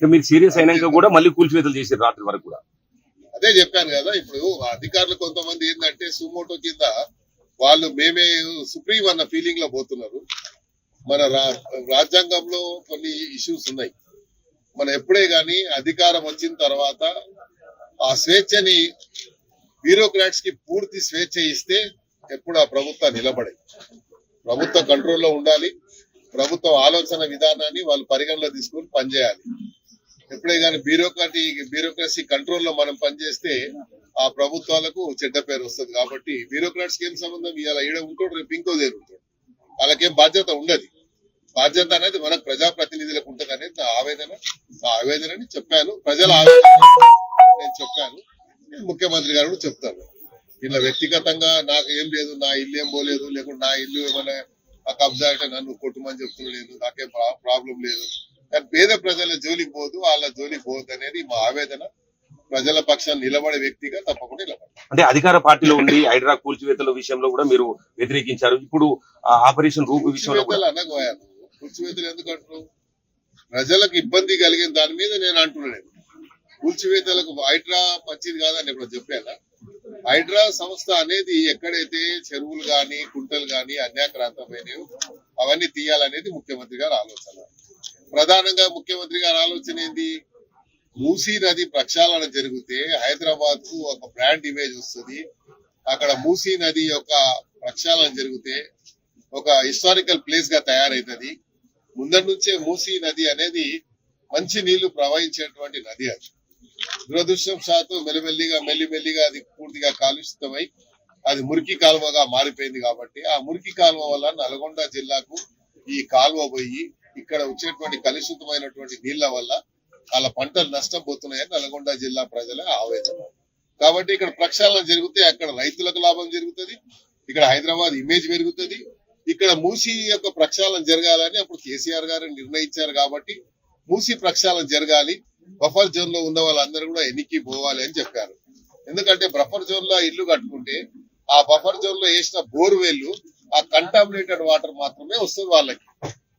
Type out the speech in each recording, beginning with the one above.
మీరు సీరియస్ అయినాక కూడా మళ్ళీ కూల్చివేతలు చేశారు రాత్రి వరకు కూడా. అదే చెప్పాను కదా, ఇప్పుడు అధికారులు కొంతమంది ఏంటంటే సుమోటో కింద వాళ్ళు మేమే సుప్రీం అన్న ఫీలింగ్ లో పోతున్నారు. మన రాజ్యాంగంలో కొన్ని ఇష్యూస్ ఉన్నాయి. మనం ఎప్పుడే గాని అధికారం వచ్చిన తర్వాత ఆ స్వేచ్ఛని బ్యూరోక్రాట్స్ కి పూర్తి స్వేచ్ఛ ఇస్తే ఎప్పుడు ఆ ప్రభుత్వం నిలబడేది. ప్రభుత్వ కంట్రోల్లో ఉండాలి. ప్రభుత్వం ఆలోచన విధానాన్ని వాళ్ళు పరిగణలో తీసుకుని పనిచేయాలి. ఎప్పుడే కానీ బ్యూరోక్రసీ కంట్రోల్లో మనం పనిచేస్తే ఆ ప్రభుత్వాలకు చెడ్డ పేరు వస్తుంది. కాబట్టి బ్యూరోక్రాట్స్కి ఏం సంబంధం, ఇవాళ ఈడ ఉంటాడు రేపు ఇంకో దగ్గర ఉంటాడు, వాళ్ళకేం బాధ్యత ఉండదు. బాధ్యత అనేది మనకు ప్రజాప్రతినిధులకు ఉంటుంది అనేది నా ఆవేదనని చెప్పాను. ప్రజల ఆవేదన నేను చెప్పాను. ముఖ్యమంత్రి గారు కూడా చెప్తాను. ఇలా వ్యక్తిగతంగా నాకు ఏం లేదు, నా ఇల్లు ఏం పోలేదు, లేకుంటే నా ఇల్లు ఏమైనా కబ్జా అంటే నన్ను కొట్టుమని చెప్తున్నాడు, నాకేం ప్రాబ్లం లేదు. కానీ పేద ప్రజల జోలికి పోదు, వాళ్ళ జోలికి పోదు అనేది మా ఆవేదన. ప్రజల పక్షాన్ని నిలబడే వ్యక్తిగా తప్పకుండా నిలబడతారు. అంటే అధికార పార్టీలో ఉండి హైడ్రా కూల్చివేతల విషయంలో కూడా మీరు వ్యతిరేకించారు. ఇప్పుడు ఆపరేషన్ రూపు విషయంలో అనగోయాను. కూల్చివేతలు ఎందుకు అంటున్నావు? ప్రజలకు ఇబ్బంది కలిగిన దాని మీద నేను అంటున్నాను. కూల్చివేతలకు హైడ్రా మంచిది కాదని ఇప్పుడు చెప్పాను. హైడ్రా సంస్థ అనేది ఎక్కడైతే చెరువులు గాని కుంటలు గాని అన్యాక్రాంతమైనవి అవన్నీ తీయాలనేది ముఖ్యమంత్రి గారి ఆలోచన. ప్రధానంగా ముఖ్యమంత్రి గారి ఆలోచన ఏంది? మూసీ నది ప్రక్షాళన జరిగితే హైదరాబాద్ కు ఒక బ్రాండ్ ఇమేజ్ వస్తుంది. అక్కడ మూసీ నది యొక్క ప్రక్షాళన జరిగితే ఒక హిస్టారికల్ ప్లేస్ గా తయారైతుంది. ముందరి నుంచే మూసీ నది అనేది మంచి నీళ్లు ప్రవహించేటువంటి నది. అది దురదృష్టం శాతం మెల్లిమెల్లిగా అది పూర్తిగా కాలుషితమై అది మురికి కాలువగా మారిపోయింది. కాబట్టి ఆ మురికి కాలువ వల్ల నల్గొండ జిల్లాకు ఈ కాలువ పోయి ఇక్కడ వచ్చేటువంటి కలుషితమైనటువంటి నీళ్ల వల్ల వాళ్ళ పంటలు నష్టపోతున్నాయని నల్గొండ జిల్లా ప్రజల ఆవేదన. కాబట్టి ఇక్కడ ప్రక్షాళన జరిగితే అక్కడ రైతులకు లాభం జరుగుతుంది, ఇక్కడ హైదరాబాద్ ఇమేజ్ పెరుగుతుంది. ఇక్కడ మూసీ యొక్క ప్రక్షాళన జరగాలని అప్పుడు కేసీఆర్ గారు నిర్ణయించారు. కాబట్టి మూసీ ప్రక్షాళన జరగాలి, బఫర్ జోన్ లో ఉన్న వాళ్ళందరూ కూడా ఎన్నికి పోవాలి అని చెప్పారు. ఎందుకంటే బఫర్ జోన్ లో ఇల్లు కట్టుకుంటే ఆ బఫర్ జోన్ లో వేసిన బోర్వెల్ ఆ కంటామినేటెడ్ వాటర్ మాత్రమే వస్తుంది. వాళ్ళకి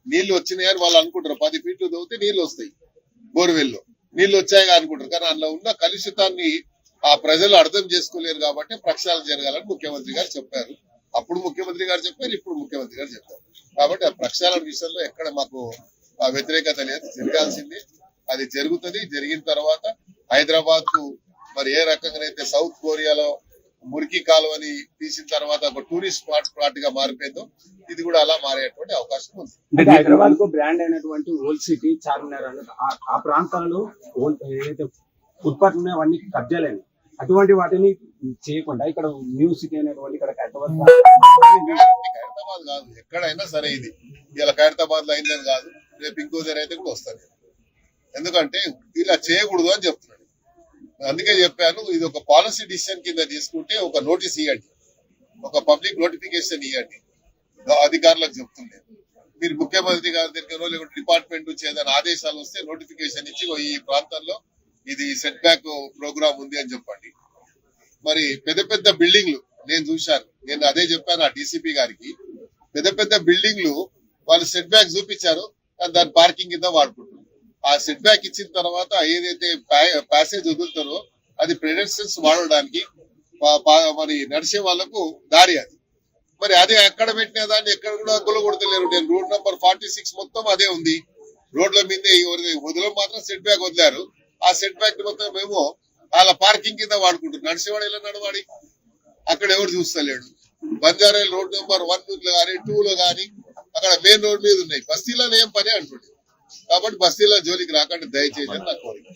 నీళ్లు వచ్చినాయని వాళ్ళు అనుకుంటారు. 10 ఫీట్లు దవ్వితే నీళ్లు వస్తాయి, బోర్వెల్లో నీళ్లు వచ్చాయిగా అనుకుంటారు. కానీ అందులో ఉన్న కలుషితాన్ని ఆ ప్రజలు అర్థం చేసుకోలేరు. కాబట్టి ప్రక్షాళన జరగాలని ముఖ్యమంత్రి గారు చెప్పారు. అప్పుడు ముఖ్యమంత్రి గారు చెప్పారు, ఇప్పుడు ముఖ్యమంత్రి గారు చెప్పారు. కాబట్టి ఆ ప్రక్షాళన విషయంలో ఎక్కడ మాకు వ్యతిరేకత లేదు, జరగాల్సింది అది జరుగుతుంది. జరిగిన తర్వాత హైదరాబాద్ కు మరి ఏ రకంగానైతే సౌత్ కొరియాలో మురికి కాలువని తీసిన తర్వాత ఒక టూరిస్ట్ స్పాట్ గా మారిపోయిందో ఇది కూడా అలా మారేటువంటి అవకాశం ఉంది. హైదరాబాద్ కు బ్రాండ్ అయినటువంటి ఓల్డ్ సిటీ, చార్మినార్ ఆ ప్రాంతాల్లో ఏదైతే ఫుట్పాత్ ఉన్నాయో అవన్నీ కబ్జాలేని, అటువంటి వాటిని చేయకుండా ఇక్కడ న్యూ సిటీ అనేటువంటి ఇక్కడ హైదరాబాద్ కాదు, ఎక్కడైనా సరే ఇది ఇలా హైదరాబాద్ లో అయిందని కాదు, రేపు ఇంకో దగ్గర అయితే కూడా వస్తుంది. ఎందుకంటే ఇలా చేయకూడదు అని చెప్తున్నాడు. అందుకే చెప్పాను, ఇది ఒక పాలసీ డిసిషన్ కింద తీసుకుంటే ఒక నోటీస్ ఇవ్వండి, ఒక పబ్లిక్ నోటిఫికేషన్ ఇవ్వండి అధికారులకు చెప్తుండే. మీరు ముఖ్యమంత్రి గారి దగ్గర లేకుంటే డిపార్ట్మెంట్ నుంచి ఏదైనా ఆదేశాలు వస్తే నోటిఫికేషన్ ఇచ్చి ఈ ప్రాంతంలో ఇది సెట్ బ్యాక్ ప్రోగ్రామ్ ఉంది అని చెప్పండి. మరి పెద్ద పెద్ద బిల్డింగ్లు నేను చూశాను, నేను అదే చెప్పాను ఆ డీసీపీ గారికి. పెద్ద పెద్ద బిల్డింగ్లు వాళ్ళు సెట్ బ్యాక్ చూపించారు, దాని పార్కింగ్ కింద వాడుకుంటారు. ఆ సెట్ బ్యాక్ ఇచ్చిన తర్వాత ఏదైతే ప్యాసేజ్ వదులుతారో అది పెడెస్ట్రియన్స్ వాడడానికి మరి నడిచే వాళ్లకు దారి. అది మరి అదే ఎక్కడ పెట్టిన దాన్ని ఎక్కడ కూడా కొలగొడతలేరు. నేను రోడ్ నంబర్ 46 మొత్తం అదే ఉంది. రోడ్ల మీదే వదిలో మాత్రం సెట్ బ్యాక్ వదిలారు. ఆ సెట్ బ్యాక్ మొత్తం మేము వాళ్ళ పార్కింగ్ కింద వాడుకుంటారు. నడిచేవాడు ఎలా నడవాడి, అక్కడ ఎవరు చూస్తలేడు. బంజారా రోడ్ నెంబర్ 1 లో కానీ 2 లో కానీ అక్కడ మెయిన్ రోడ్ మీద ఉన్నాయి. బస్తీలో ఏం పని అంటుండే. కాబట్టి బస్తీల జోలికి రాకండి దయచేసి నా కోరిక.